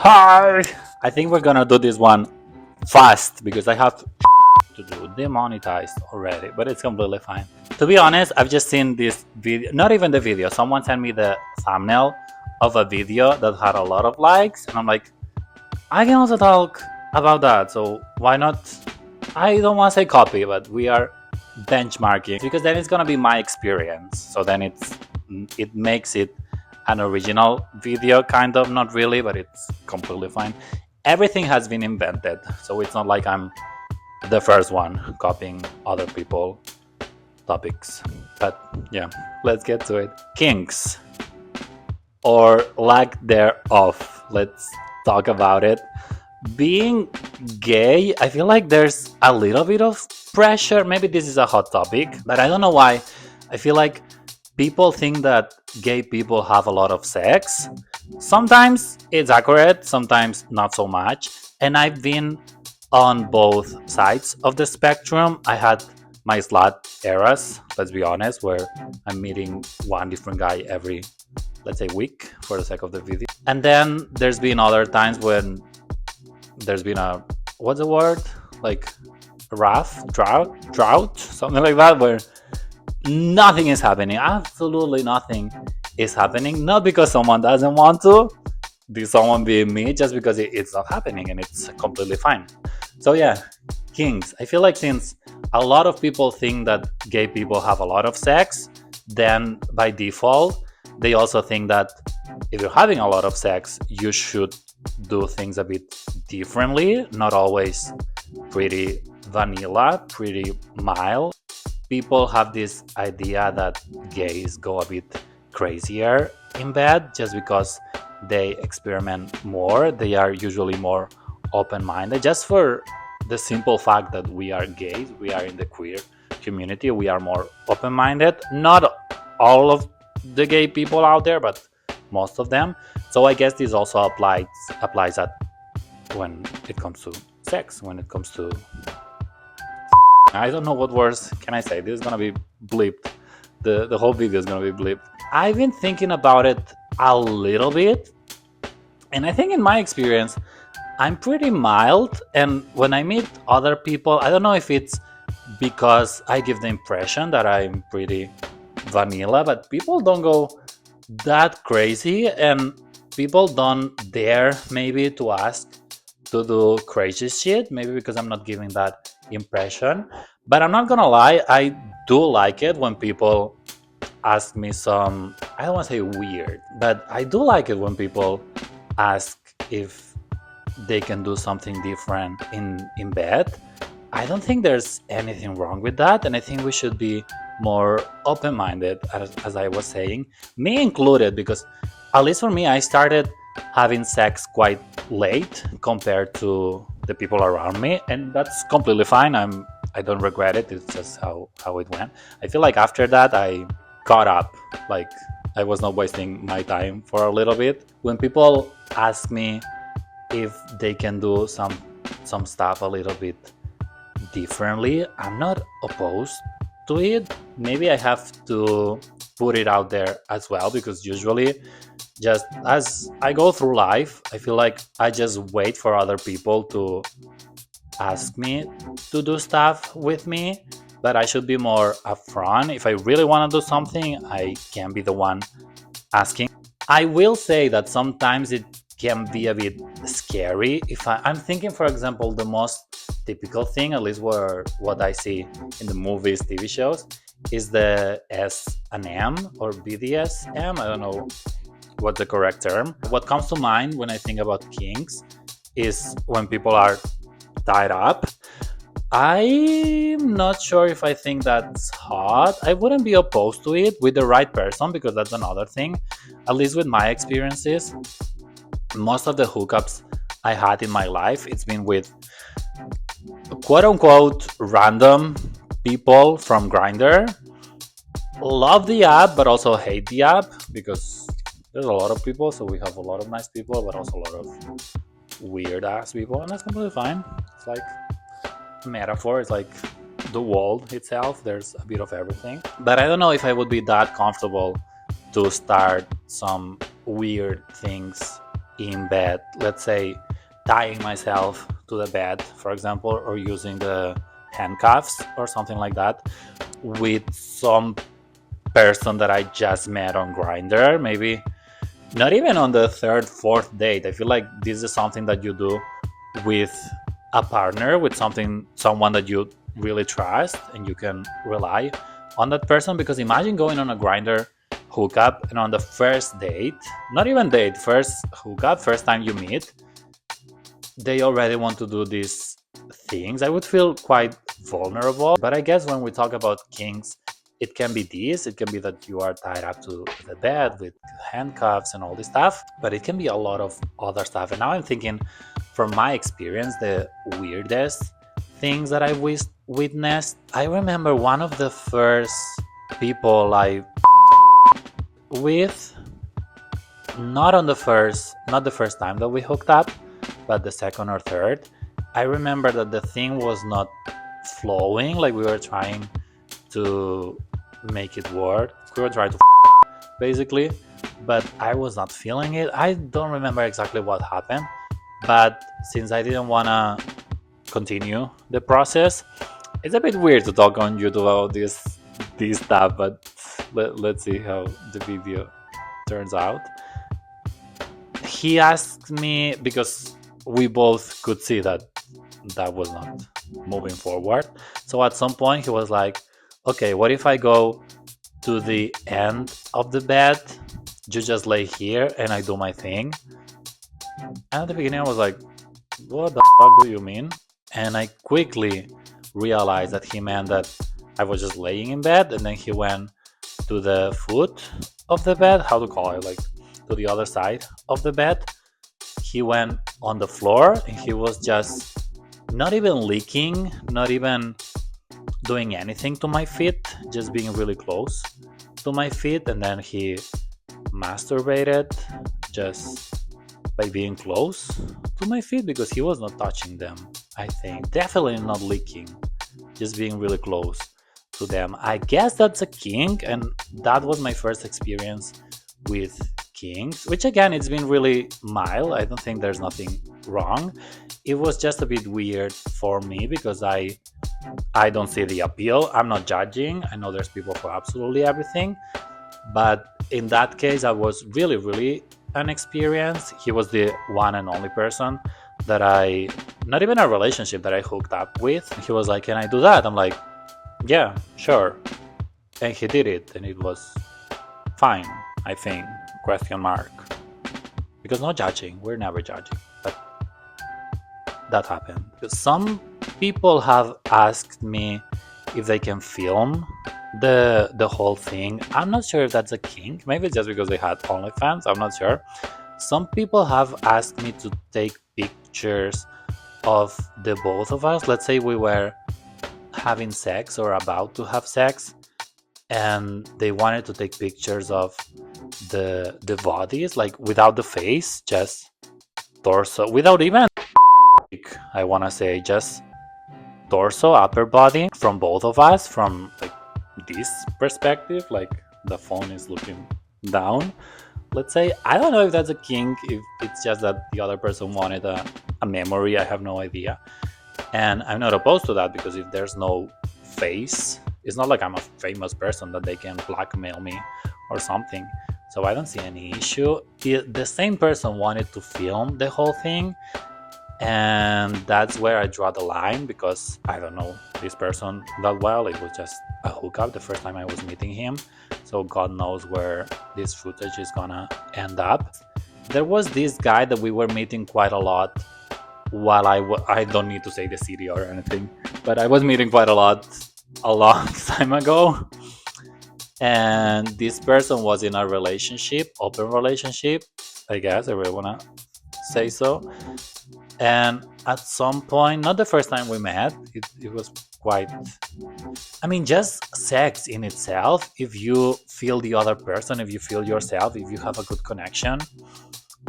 Hi! I think we're gonna do this one fast because I have to do demonetized already, but it's completely fine. To be honest, I've just seen this video, not even the video, someone sent me the thumbnail of a video that had a lot of likes, and I'm like, I can also talk about that, so why not? I don't want to say copy, but we are benchmarking because then it's gonna be my experience. So then it makes it an original video, kind of, not really, but it's completely fine. Everything has been invented, so it's not like I'm the first one copying other people topics. But yeah, let's get to it. Kinks, or lack thereof. Let's talk about it. Being gay, I feel like there's a little bit of pressure. Maybe this is a hot topic, but I don't know why. I feel like people think that gay people have a lot of sex. Sometimes it's accurate, sometimes not so much. And I've been on both sides of the spectrum. I had my slut eras, let's be honest, where I'm meeting one different guy every, let's say, week for the sake of the video. And then there's been other times when there's been a, what's the word, like drought, something like that, where nothing is happening, absolutely nothing is happening, not because someone doesn't want to be someone being me, just because it's not happening, and it's completely fine. So yeah, Kings, I feel like since a lot of people think that gay people have a lot of sex, then by default they also think that if you're having a lot of sex, you should do things a bit differently, not always pretty vanilla, pretty mild. People have this idea that gays go a bit crazier in bed just because they experiment more. They are usually more open minded, just for the simple fact that we are gays, we are in the queer community, we are more open minded. Not all of the gay people out there, but most of them. So I guess this also applies at when it comes to sex, when it comes to, I don't know what words can I say. This is gonna be bleeped. The whole video is gonna be bleeped. I've been thinking about it a little bit, and I think in my experience, I'm pretty mild. And when I meet other people, I don't know if it's because I give the impression that I'm pretty vanilla, but people don't go that crazy, and people don't dare maybe to ask to do crazy shit, maybe because I'm not giving that impression. But I'm not gonna lie, I do like it when people ask me some, I don't want to say weird, but I do like it when people ask if they can do something different in bed. I don't think there's anything wrong with that, and I think we should be more open-minded, as I was saying, me included, because at least for me, I started having sex quite late compared to the people around me, and that's completely fine. I don't regret it. It's just how it went. I feel like after that, I caught up. Like, I was not wasting my time for a little bit. When people ask me if they can do some stuff a little bit differently, I'm not opposed to it. Maybe I have to put it out there as well, because usually, just as I go through life, I feel like I just wait for other people to ask me to do stuff with me. But I should be more upfront. If I really want to do something, I can be the one asking. I will say that sometimes it can be a bit scary. If I'm thinking, for example, the most typical thing, at least what I see in the movies, TV shows, is the S&M or BDSM. I don't know what's the correct term. What comes to mind when I think about kinks is when people are tied up. I'm not sure if I think that's hot. I wouldn't be opposed to it with the right person, because that's another thing. At least with my experiences, most of the hookups I had in my life, it's been with quote unquote random people from Grindr. Love the app, but also hate the app, because there's a lot of people. So we have a lot of nice people, but also a lot of weird ass people, and that's completely fine. It's like a metaphor. It's like the world itself. There's a bit of everything. But I don't know if I would be that comfortable to start some weird things in bed, let's say tying myself to the bed, for example, or using the handcuffs or something like that with some person that I just met on Grinder, maybe not even on the third, fourth date. I feel like this is something that you do with a partner, with someone that you really trust and you can rely on that person. Because imagine going on a Grinder hookup and on the first date, not even date, first hookup, first time you meet, they already want to do these things. I would feel quite vulnerable. But I guess when we talk about kinks, it can be this. It can be that you are tied up to the bed with handcuffs and all this stuff. But it can be a lot of other stuff. And now I'm thinking, from my experience, the weirdest things that I witnessed. I remember one of the first people I with, not the first time that we hooked up, but the second or third. I remember that the thing was not flowing, like we were trying to make it work. We were trying to basically, but I was not feeling it. I don't remember exactly what happened, but since I didn't want to continue the process, it's a bit weird to talk on YouTube about this stuff, but let's see how the video turns out. He asked me, because we both could see that that was not moving forward. So at some point he was like, okay, what if I go to the end of the bed, you just lay here and I do my thing? And at the beginning I was like, what the fuck do you mean? And I quickly realized that he meant that I was just laying in bed, and then he went to the foot of the bed, how to call it, like to the other side of the bed. He went on the floor and he was just not even licking, not even doing anything to my feet, just being really close to my feet. And then he masturbated just by being close to my feet, because he was not touching them. I think definitely not licking, just being really close to them. I guess that's a kink, and that was my first experience with kinks, which again, it's been really mild. I don't think there's nothing wrong. It was just a bit weird for me because I don't see the appeal. I'm not judging. I know there's people for absolutely everything, but in that case I was really inexperienced. He was the one and only person that I, not even a relationship, that I hooked up with. He was like, can I do that? I'm like, yeah, sure. And he did it, and it was fine, I think, question mark, because no judging, we're never judging, but that happened. Some people have asked me if they can film the whole thing. I'm not sure if that's a kink. Maybe it's just because they had OnlyFans, I'm not sure. Some people have asked me to take pictures of the both of us. Let's say we were having sex or about to have sex, and they wanted to take pictures of the bodies, like without the face, just torso, without even, I want to say, just torso, upper body, from both of us, from like this perspective, like the phone is looking down, let's say. I don't know if that's a kink, if it's just that the other person wanted a memory. I have no idea, and I'm not opposed to that, because if there's no face, it's not like I'm a famous person that they can blackmail me or something. So I don't see any issue. The same person wanted to film the whole thing, and that's where I draw the line, because I don't know this person that well. It was just a hookup the first time I was meeting him, so God knows where this footage is gonna end up. There was this guy that we were meeting quite a lot while I don't need to say the city or anything, but I was meeting quite a lot a long time ago, and this person was in a relationship, open relationship, I guess I really wanna say so. And at some point, not the first time we met, it was quite, I mean, just sex in itself, if you feel the other person, if you feel yourself, if you have a good connection,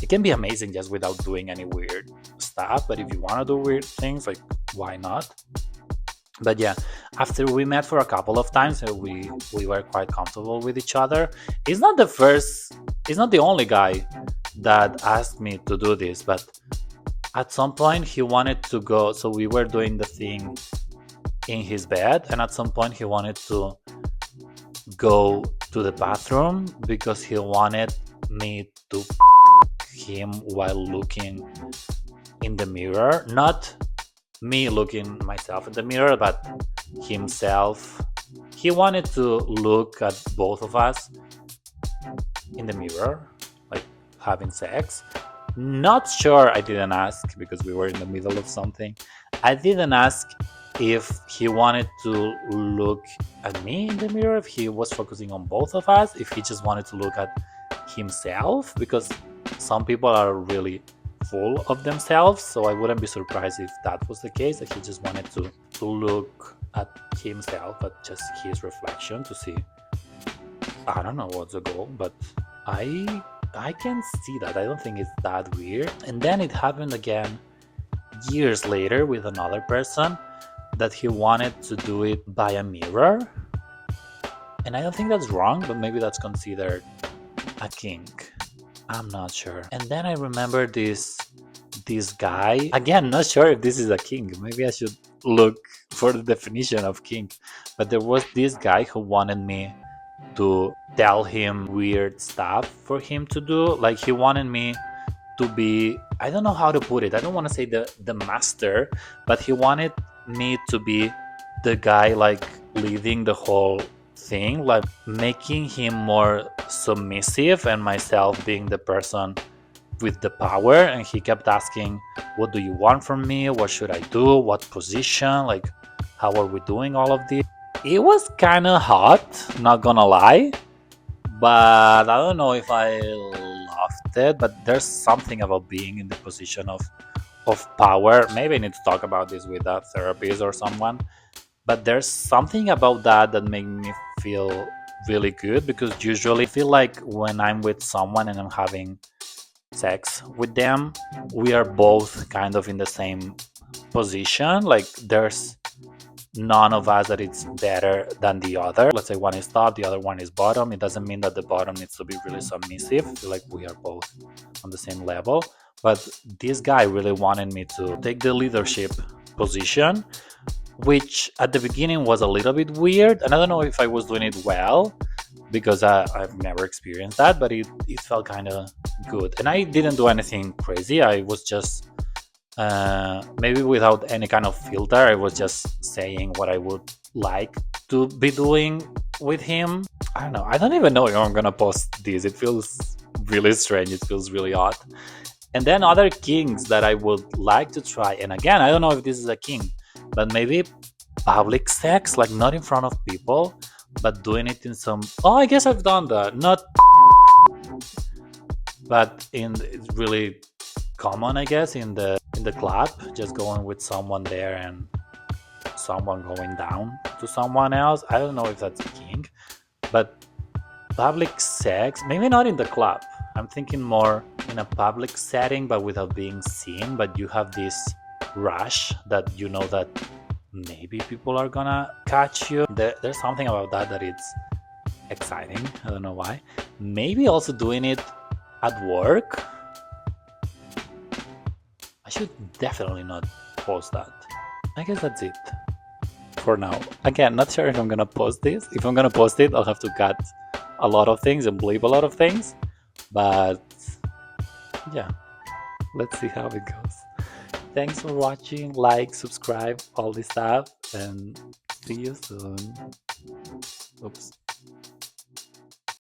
it can be amazing just without doing any weird stuff. But if you want to do weird things, like, why not? But yeah, after we met for a couple of times, we were quite comfortable with each other. He's not the only guy that asked me to do this, but at some point he wanted to go. So we were doing the thing in his bed, and at some point he wanted to go to the bathroom because he wanted me to him while looking in the mirror. Not me looking myself in the mirror, but himself. He wanted to look at both of us in the mirror, like having sex. Not sure, I didn't ask because we were in the middle of something. I didn't ask if he wanted to look at me in the mirror, if he was focusing on both of us, if he just wanted to look at himself, because some people are really full of themselves. So I wouldn't be surprised if that was the case, that he just wanted to look at himself, at just his reflection, to see. I don't know what's the goal, but I can see that. I don't think it's that weird. And then it happened again years later with another person, that he wanted to do it by a mirror. And I don't think that's wrong, but maybe that's considered a kink. I'm not sure. And then I remember this guy. Again, not sure if this is a kink. Maybe I should look for the definition of kink. But there was this guy who wanted me to tell him weird stuff for him to do. Like, he wanted me to be, I don't know how to put it. I don't want to say the master, but he wanted me to be the guy, like, leading the whole thing, like making him more submissive and myself being the person with the power. And he kept asking, what do you want from me? What should I do? What position? Like, how are we doing all of this? It was kind of hot, not gonna lie, but I don't know if I loved it. But there's something about being in the position of power. Maybe I need to talk about this with a therapist or someone. But there's something about that that made me feel really good, because usually I feel like when I'm with someone and I'm having sex with them, we are both kind of in the same position. Like, there's none of us that it's better than the other. Let's say one is top, the other one is bottom. It doesn't mean that the bottom needs to be really submissive. I feel like we are both on the same level. But this guy really wanted me to take the leadership position, which at the beginning was a little bit weird. And I don't know if I was doing it well, because I've never experienced that, but it felt kind of good. And I didn't do anything crazy. I was just maybe without any kind of filter, I was just saying what I would like to be doing with him. I don't know. I don't even know if I'm gonna post this. It feels really strange. It feels really odd. And then other kinks that I would like to try. And again, I don't know if this is a kink, but maybe public sex, like not in front of people, but doing it in some. Oh, I guess I've done that. Not, but it's really common, I guess, in the club, just going with someone there and someone going down to someone else. I don't know if that's a kink, but public sex, maybe not in the club. I'm thinking more in a public setting, but without being seen. But you have this rush that you know that maybe people are gonna catch you. There's something about that it's exciting. I don't know why. Maybe also doing it at work. I should definitely not post that. I guess that's it for now. Again, not sure if I'm gonna post this. If I'm gonna post it, I'll have to cut a lot of things and bleep a lot of things. But yeah, let's see how it goes. Thanks for watching. Like, subscribe, all this stuff, and see you soon. Oops.